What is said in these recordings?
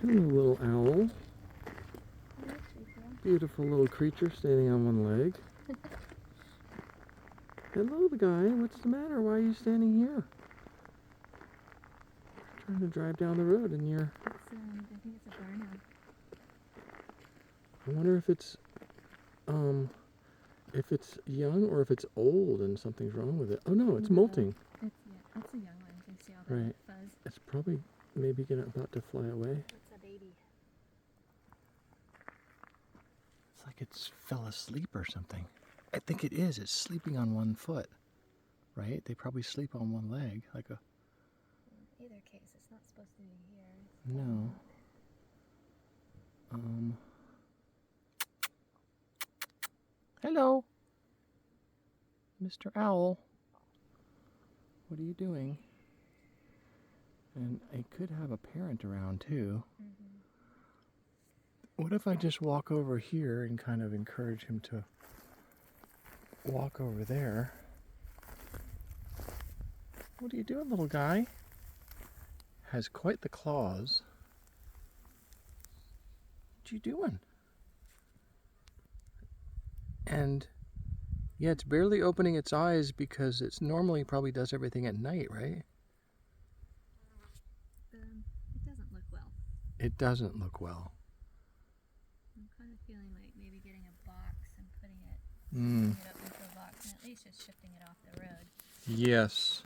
Hello, little owl. Beautiful little creature standing on one leg. Hello, the guy. What's the matter? Why are you standing here? Trying to drive down the road and you're... I think it's a barnhound. I wonder if it's young or if it's old and something's wrong with it. Oh no, it's molting. It's a young one. You can see all the Right. fuzz. It's probably maybe about to fly away. It's a baby. It's like it's fell asleep or something. I think it is. It's sleeping on one foot. Right? They probably sleep on one leg. Like a... In either case, it's not supposed to be here. No. Hello. Mr. Owl. What are you doing? And I could have a parent around too. What if I just walk over here and kind of encourage him to walk over there? What are you doing, little guy? Has quite the claws. What you doing? And yeah, it's barely opening its eyes because it's normally probably does everything at night, right? It doesn't look well. It doesn't look well. I'm kind of feeling like maybe getting a box and putting it up into a box and at least just shifting it off the road. Yes.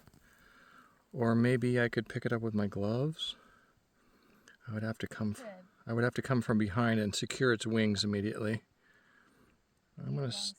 Or maybe I could pick it up with my gloves. I would have to come from behind and secure its wings immediately. I'm gonna